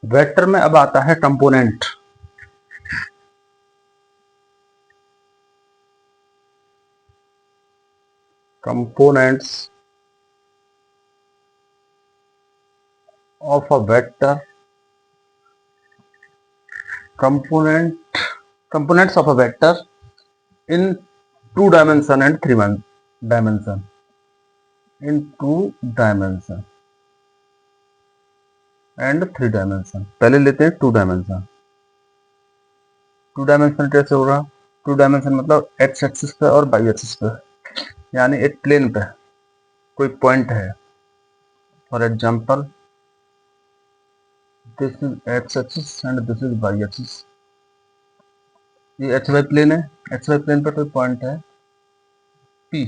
Vector में अब आता है component. Components of a vector, components of a vector in 2 dimension and 3 dimension, in 2 dimension and 3 dimension। पहले लेते हैं 2 dimension। 2 dimension कैसे होगा? 2 dimension मतलब एक्स एक्सिस पे और वाई एक्सिस पे, यानी एक प्लेन पे कोई पॉइंट है। For example this is X axis and this is Y axis. ये एक्स वाई प्लेन है, एक्स वाई प्लेन पर कोई पॉइंट है P।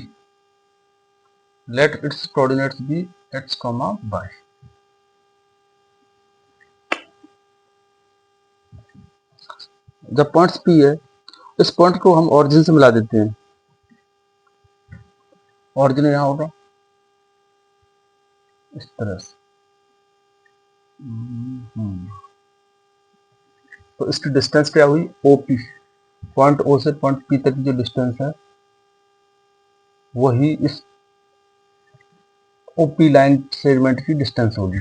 Let its coordinates be X comma Y. जब पॉइंट्स P है, इस पॉइंट को हम ओरिजिन से मिला देते हैं। ओरिजिन यहाँ होगा इस तरह से। तो इसकी डिस्टेंस क्या हुई? OP। पॉइंट O से पॉइंट P तक की जो डिस्टेंस है वही इस OP लाइन सेगमेंट की डिस्टेंस होगी।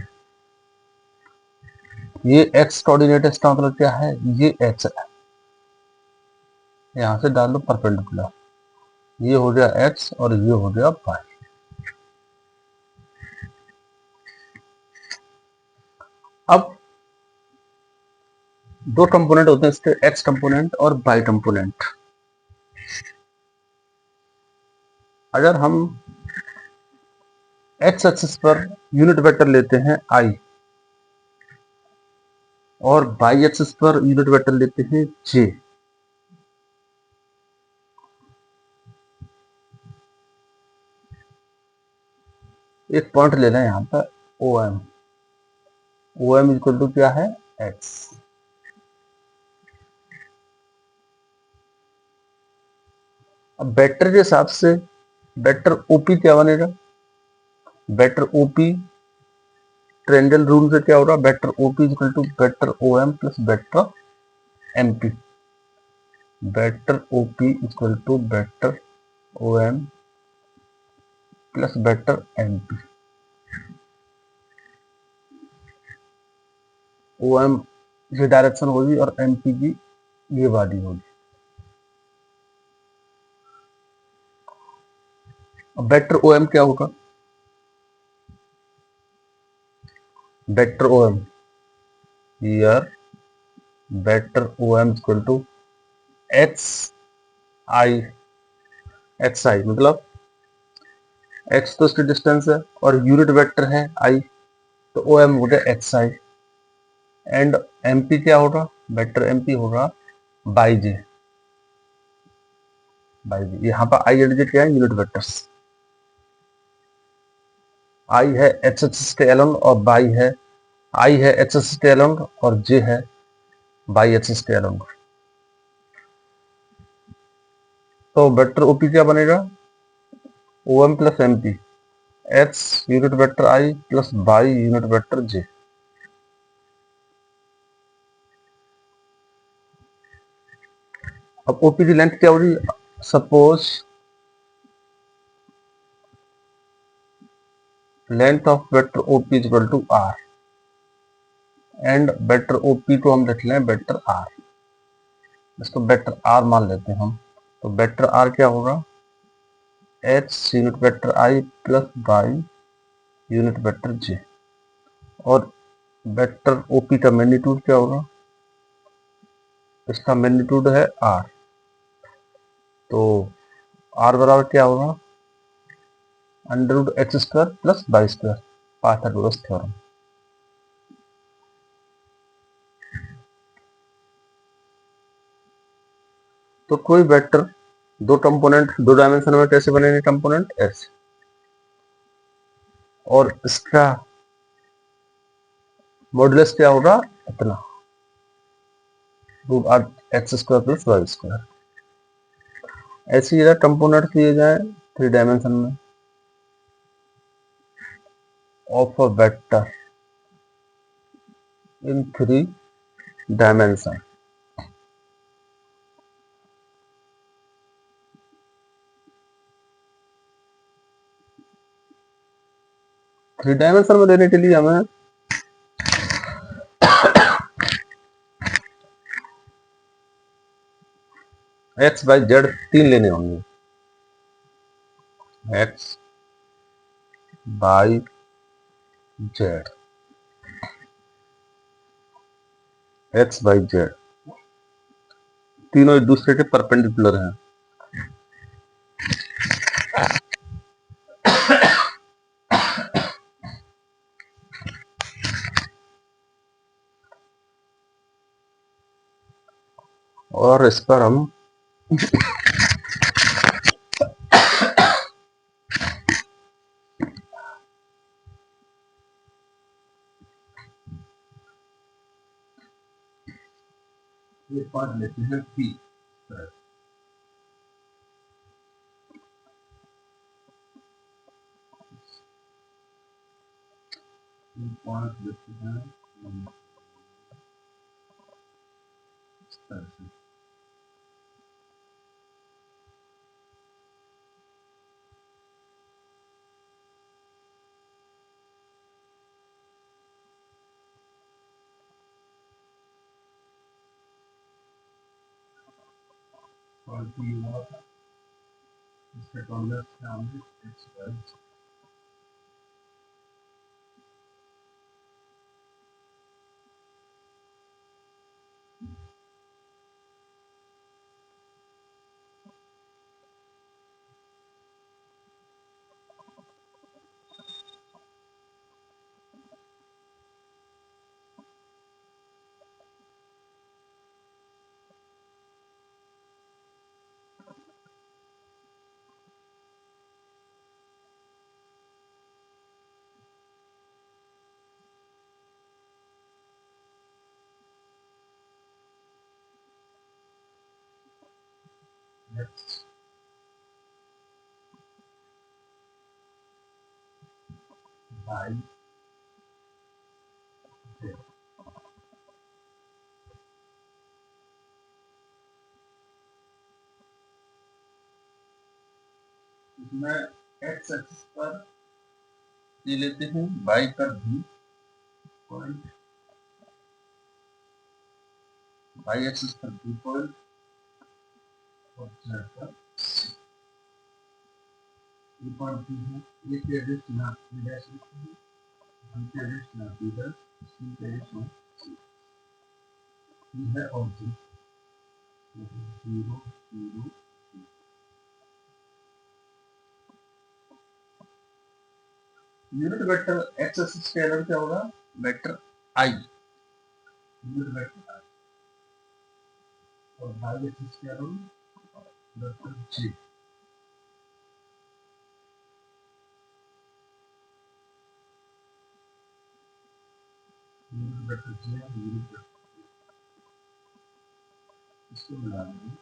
ये x कोऑर्डिनेट है, इसका मतलब क्या है? ये x है, यहाँ से डाल दो परपेंडिकुलर। ये हो गया x और ये हो गया y। अब दो कंपोनेंट होते हैं इसके, x कंपोनेंट और y कंपोनेंट। अगर हम x axis per unit vector लेते हैं i और y axis per unit vector लेते हैं j, एक पॉइंट लेना है यहाँ पर OM। OM इक्वल टू क्या है? x। अब वेक्टर के हिसाब से वेक्टर OP क्या बनेगा? वेक्टर OP ट्रायंगल रूल से क्या होगा? Vector OP equal to vector OM plus vector MP। Vector OP equal to vector OM plus vector MP। OM ये डायरेक्शन होगी और MP की ये वाली होगी। अब वेक्टर OM क्या होगा? Vector OM here vector OM equal to XI। XI मतलब x तो इसकी डिस्टेंस है और यूनिट वेक्टर है I, तो OM हो गया XI। एंड MP क्या होगा? वेक्टर MP होगा बाई जे। यहाँ पर I एंड जे क्या है? Unit vectors. I है x एक्सिस के अलोंग और y है I है x एक्सिस के अलोंग और j है y एक्सिस के अलोंग। तो वेक्टर OP क्या बनेगा? OM plus MP, x unit vector I plus y unit vector j। अब OP की लेंथ क्या होगी? Suppose length of vector OP is equal to r and vector OP को हम रख लें वेक्टर r। इसको वेक्टर r मान लेते हैं हम। तो वेक्टर r क्या होगा? x unit vector I plus y unit vector j। और वेक्टर OP का मैग्नीट्यूड क्या होगा? इसका मैग्नीट्यूड है r। तो r बराबर क्या होगा? Under root X square plus Y square, Pythagoras theorem. तो कोई वेक्टर दो कंपोनेंट दो डायमेंशन में कैसे बनेंगे? कंपोनेंट ऐसे, और इसका मॉडुलस क्या होगा? इतना, root R X square plus Y square. ऐसे ही कंपोनेंट दिए जाए 3 डायमेंशन में of a vector in 3 dimension. Three dimension में देने के लिए हमें एक्स वाई जेड 3 लेने होंगे। X Y Z, X Y Z तीनों एक दूसरे के परपेंडिकुलर हैं। और इस पर हम ये पढ़ लेते हैं पी। पॉइंट लेते हैं इस तरह से। पॉइंट पी हुआ था, इसके कॉर्नर से हमने X Y X Y Z. इसमें एक्स एक्सिस पर ये लेते हैं, वाई पर भी पॉइंट, वाई एक्सिस पर भी पॉइंट और जेड पर ये पॉइंट भी है। ये के एड्रेस ना बी डैश लिखते हैं, बी के एड्रेस ना बी डैश, सी के एड्रेस ना सी। ये है object 0 0। Unit vector x axis के अंदर क्या होगा, वेक्टर आई, यूनिट वेक्टर आई, और वाई एक्सिस के अंदर वेक्टर जे, यूनिट वेक्टर जे और यूनिट वेक्टर, इसको मिला देंगे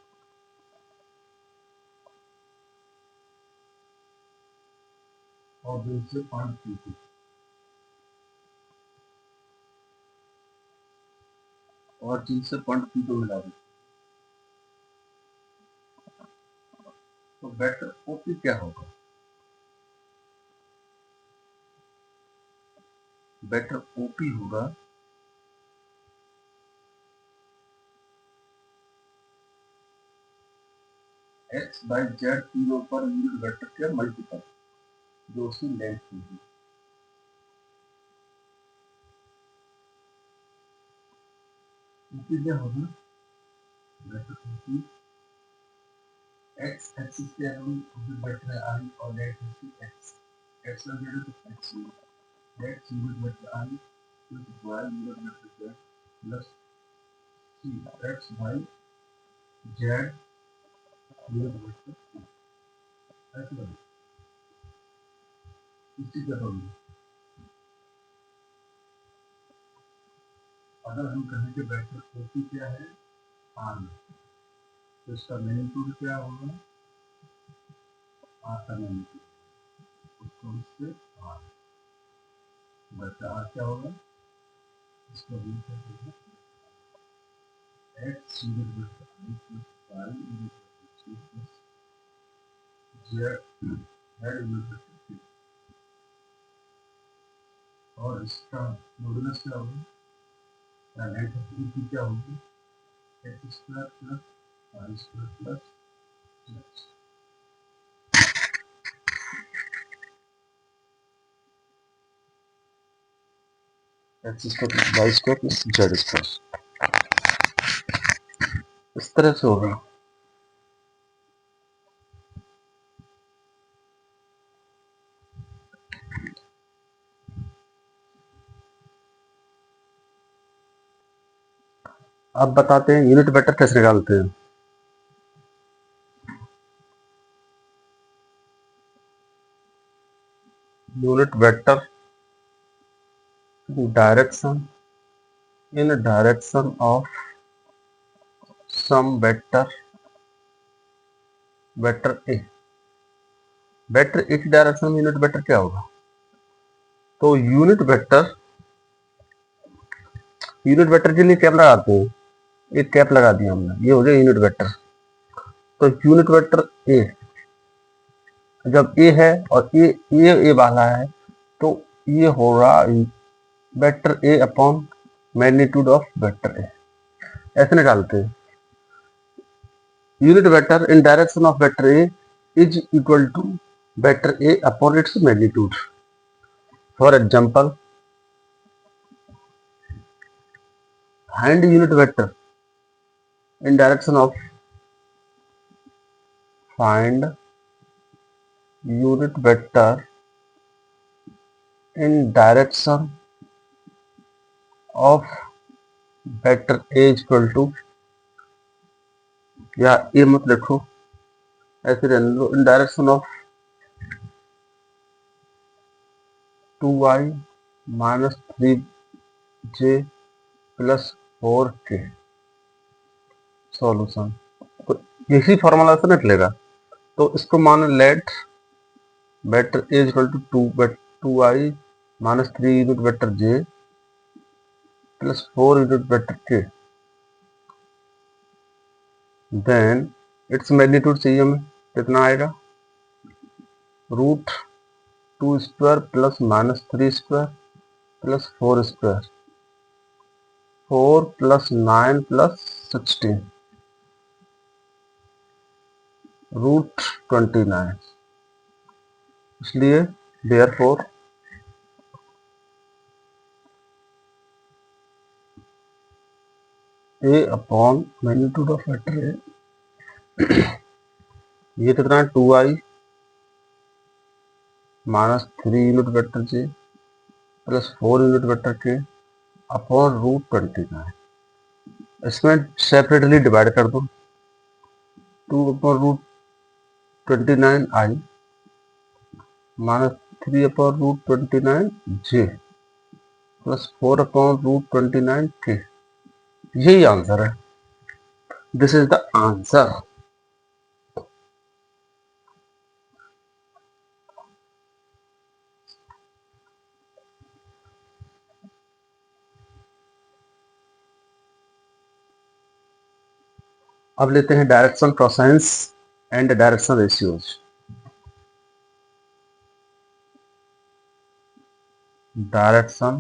और दो से 5 पी और 3 से पॉइंट पी को मिला देंगे। तो वेक्टर ओपी क्या होगा, वेक्टर ओपी होगा एक्स बाई जेड तीनों पर यूनिट वेक्टर के मल्टीपल जो उसकी लेंथ होगी। ओपी क्या होगा, वेक्टर ओपी एक्स एक्सिस के अनुरूप वेक्टर है आई और लेंथ है एक्स, एक्स का जेड तो x x unit vector i plus y unit vector z plus c x Y z unit vector ऐसे बने। इसी तरह होगी। अगर हम कहें कि वेक्टर ओपी क्या है आर में, तो इसका मैग्नीट्यूड क्या होगा, आर का मैग्नीट्यूड, उसको उससे आर, वेक्टर आर क्या होगा इसको भी करेंगे x unit vector i plus y unit vector j plus z unit vector k, और इसका मॉडुलस क्या होगा, या लेंथ ऑफ की क्या होगी, x square plus y square plus z, X square plus Y square plus Z square, इस तरह से होगा। अब बताते हैं यूनिट वेक्टर कैसे निकालते हैं। Unit vector direction in direction of some vector A, vector A की डायरेक्शन में यूनिट वेक्टर क्या होगा, तो यूनिट वेक्टर के लिए कैप लगाते हैं, एक कैप लगा दिया हमने, ये हो गया यूनिट वेक्टर। तो यूनिट वेक्टर ए जब ए है और ए वाला है, तो ये होगा vector A upon magnitude of vector A, ऐसे निकालते हैं। Unit vector in direction of vector A is equal to vector A upon its magnitude. For example, find unit vector in direction of find unit vector in direction of vector a is equal to, या ये मत लिखो, ऐसे रहने दो, in direction of 2y minus 3j plus 4k solution. तो इसी formula से निकलेगा। तो इसको मान let vector a is equal to 2y minus 3 unit vector j plus 4 unit vector k, then its magnitude चाहिए हमें, कितना आएगा, root 2 square plus minus 3 square plus 4 square, 4 plus 9 plus 16, root 29। इसलिए therefore A upon magnitude of vector ए, ये कितना है, 2i minus 3 unit vector J plus 4 unit vector K upon root 29। इसमें separately divide कर दो, 2 upon root 29i minus 3 upon root 29j plus 4 upon root 29k, यही answer है। This is the answer. अब लेते हैं direction cosines and direction ratios. Direction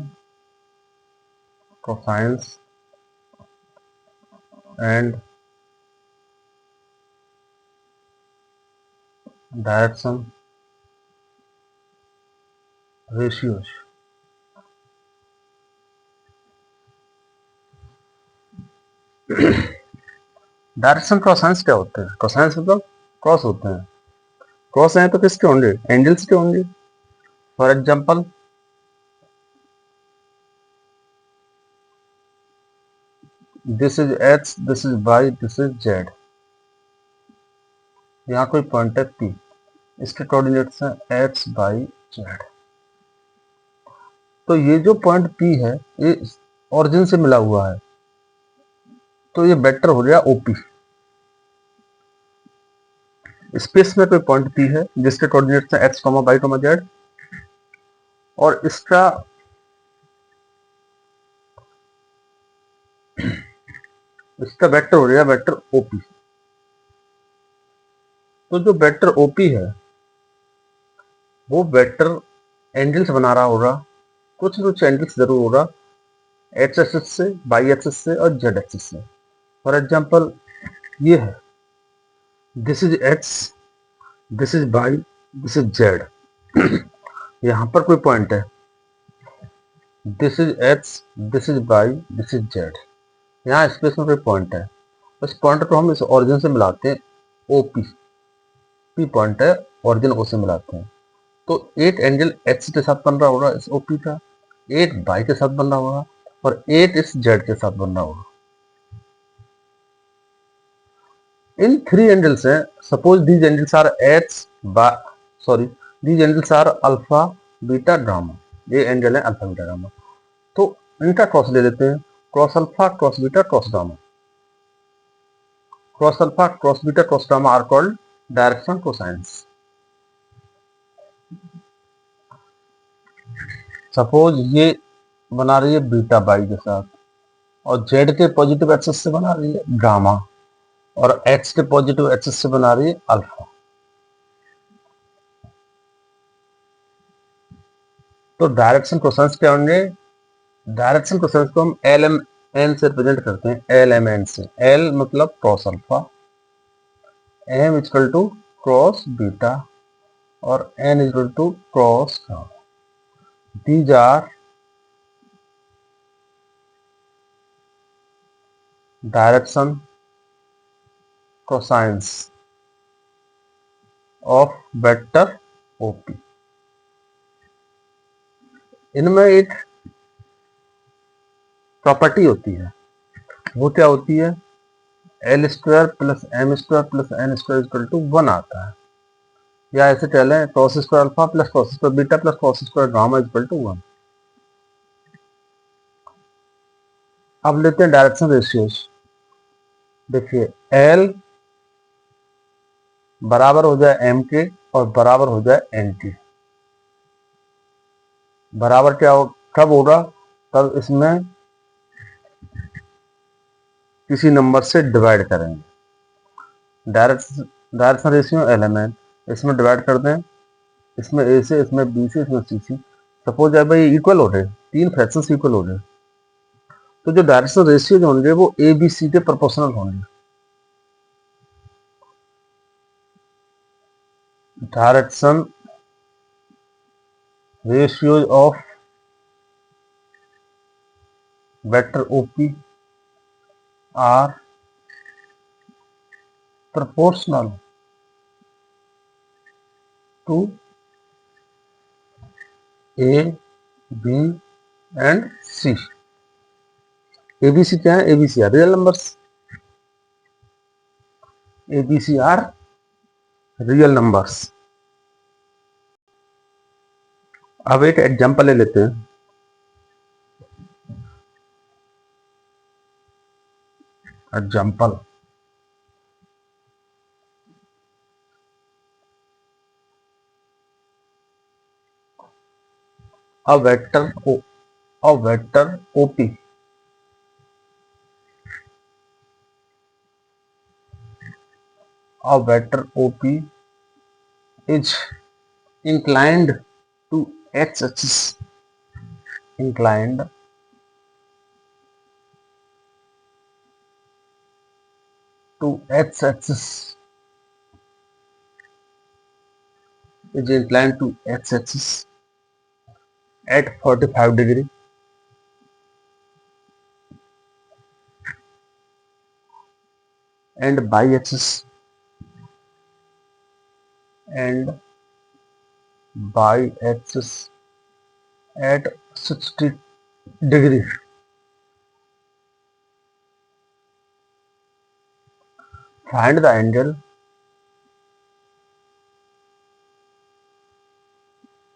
cosines and direction ratios. Direction cosines क्या होते हैं, कोसाइंस मतलब क्रॉस होते हैं, क्रॉस हैं तो किसके होंगे, एंगल्स के होंगे। For example, this is X, this is Y, this is Z, यहाँ कोई पॉइंट है पी, इसके कोऑर्डिनेट्स हैं एक्स वाई जेड। तो ये जो पॉइंट पी है ये ओरिजिन से मिला हुआ है, तो ये वेक्टर हो गया ओपी। स्पेस में कोई पॉइंट पी है जिसके कोऑर्डिनेट्स हैं X comma Y comma Z, और इसका इसका वेक्टर हो जाएगा वेक्टर ओपी। तो जो वेक्टर ओपी है वो वेक्टर एंगल्स बना रहा होगा, कुछ एंगल्स जरूर होगा, एक्स एक्सिस से, वाई एक्सिस से और जेड एक्सिस से। फॉर एग्जांपल ये है, this is X, this is Y, this is Z. यहाँ पर कोई पॉइंट है, this is X, this is Y, this is Z. यहाँ स्पेस में कोई पॉइंट है, उस पॉइंट को हम इस ओरिजिन से मिलाते हैं, ओपी। पी पॉइंट है, ओरिजिन ओ से मिलाते हैं। तो एक एंगल एक्स के साथ बन रहा होगा इस ओपी का, एक वाई के साथ बन रहा होगा और एक इस जेड के साथ बन रहा होगा। इन थ्री एंगल्स हैं, suppose these angles are X, sorry, these angles are alpha beta gamma. ये एंगल है अल्फा बीटा गामा। तो इनका क्रॉस ले लेते हैं, cos alpha cos beta cos gamma. Cos alpha cos beta cos gamma are called direction cosines. Suppose ये बना रही है बीटा बाई के साथ और जेड के पॉजिटिव एक्सिस से बना रही है गामा और एक्स के पॉजिटिव एक्सिस से बना रही है अल्फा। तो डायरेक्शन कोसाइंस क्या होंगे? डायरेक्शन कोसाइंस को हम एल एम एन से रिप्रेजेंट करते हैं, एल एम एन से। एल मतलब cos alpha, m equal to cos beta और n equal to cos gamma. These are direction cosines of vector OP. इनमें एक प्रॉपर्टी होती है, वो क्या होती है? L square plus M square plus N square equal to 1 आता है, या ऐसे कह लें cos square alpha plus cos square beta plus cos square gamma equal to 1। अब लेते हैं डायरेक्शन रेशियोज। देखिए एल बराबर हो जाए एम के और बराबर हो जाए एन के। बराबर क्या हो, कब होगा? तब इसमें किसी नंबर से डिवाइड करेंगे। Direction ratio L M N, इसमें डिवाइड कर दें, इसमें ए से, इसमें बी से, इसमें सी से। सपोज है भाई इक्वल हो रहे, तीन फ्रैक्शंस इक्वल हो रहे, तो जो डायरेक्शन रेशियो जो होंगे वो ए बी सी के प्रोपोर्शनल होंगे। Direction ratios of vector OP are proportional to A, B and C। ABC क्या है? ABC are real numbers, ABC are real numbers. अब एक एग्जांपल ले लेते हैं। Example, a vector o a vector OP a vector OP is inclined to x axis, inclined to x axis, is inclined to x axis at 45 degree and y axis and y axis at 60 degree। Find the angle,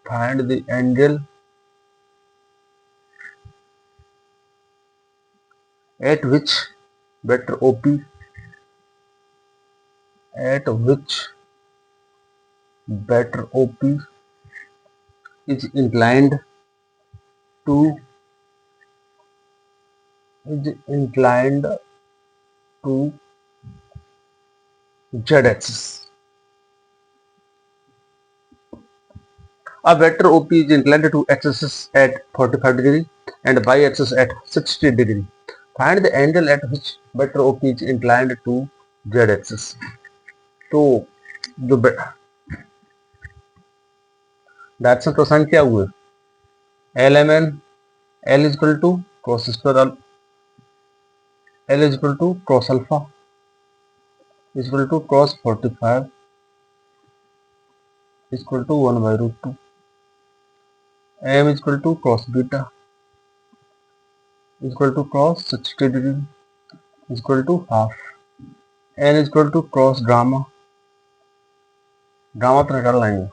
find the angle at which vector OP, at which vector OP is inclined to, is inclined to z axis. A vector OP is inclined to x-axis at 45 degree and y-axis at 60 degree. Find the angle at which vector OP is inclined to z-axis. तो जो direction cosine क्या हुए, L M N, L is equal to cos square, L is equal to cos alpha is equal to cos 45 is equal to 1/√2, M is equal to cos beta is equal to cos 60 degree is equal to half, N is equal to cos drama, drama तो निकाल लाएंगे,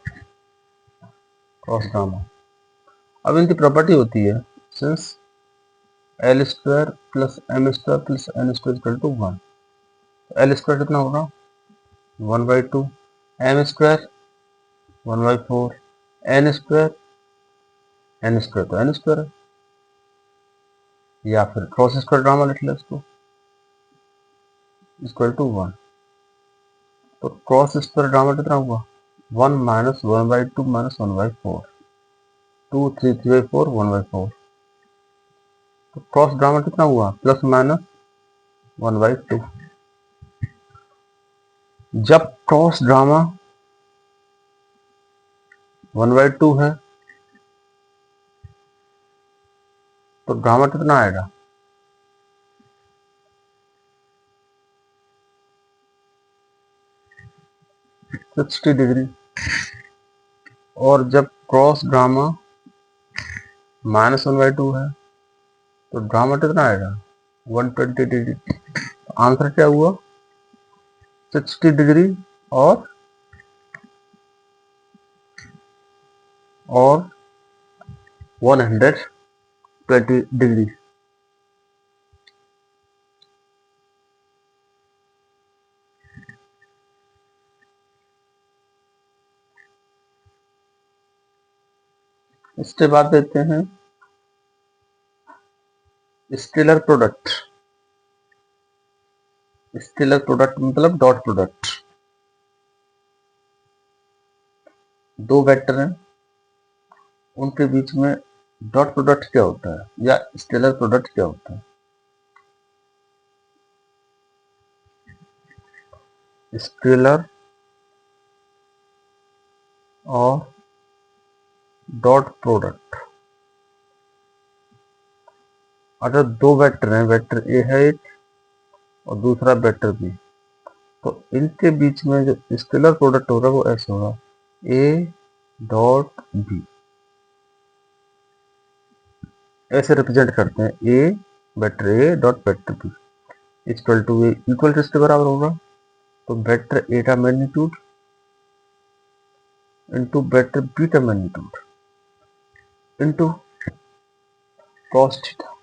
cos drama. अब इनकी property होती है since L square plus M square plus N square equal to 1, L square कितना होगा 1/2, M square 1/4, N square तो एन स्क्वायर है, या फिर क्रॉस स्क्वायर ड्रामा लिख लो इसको, इक्वल टू 1। तो क्रॉस स्क्वायर ड्रामा कितना हुआ 1 माइनस 1/2 माइनस 1/4, 2 3 3/4 1/4। तो क्रॉस ड्रामा कितना हुआ प्लस माइनस 1/2। जब क्रॉस ड्रामा 1/2 है तो ड्रामा कितना आएगा 60 डिग्री, और जब क्रॉस ड्रामा -1/2 है तो ड्रामा कितना आएगा 120 डिग्री। आंसर क्या हुआ 60 डिग्री और 120 डिग्री। इसके बाद देते हैं स्केलर प्रोडक्ट। स्केलर प्रोडक्ट मतलब डॉट प्रोडक्ट। दो वेक्टर हैं उनके बीच में डॉट प्रोडक्ट क्या होता है या स्केलर प्रोडक्ट क्या होता है। स्केलर और डॉट प्रोडक्ट, अगर दो वेक्टर हैं, वेक्टर ए है एक और दूसरा वेक्टर बी, तो इनके बीच में जो स्केलर प्रोडक्ट होगा वो ऐसे होगा ए डॉट बी, ऐसे रिप्रेजेंट करते हैं a vector a dot vector b equal to a, equal किसके बराबर होगा तो वेक्टर ए का मैग्नीट्यूड इंटू वेक्टर बी का magnitude into cos theta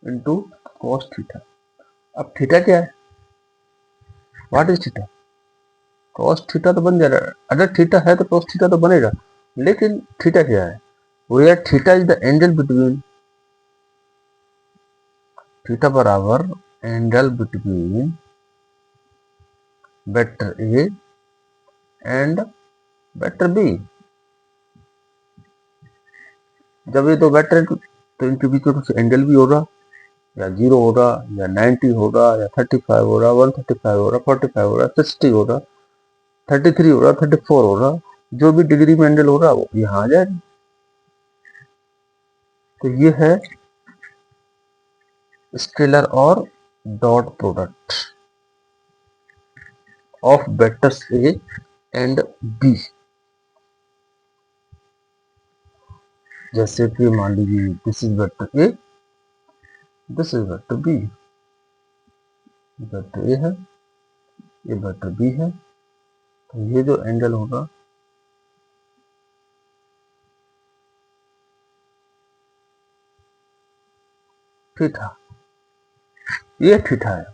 into cos theta. अब थीटा क्या है, what is theta, cos theta तो बन जाएगा, अगर थीटा है तो कॉस थीटा तो बनेगा, लेकिन थीटा क्या है, where theta is the angle between, theta बराबर angle between vector a and vector b. जब ये दो वेक्टर तो इनके बीच में कुछ एंगल भी होगा, या 0 होगा या 90 होगा या 35 होगा 135 होगा 45 होगा 60 होगा 33 होगा 34 होगा, जो भी डिग्री में एंगल होगा वो यहाँ आ जाएगा। तो ये है स्केलर और dot product of vectors A and B. जैसे कि मान लीजिए this is vector A, this is vector B, vector A है ये वेक्टर बी है, तो ये जो एंगल होगा थीटा, ये थीटा है।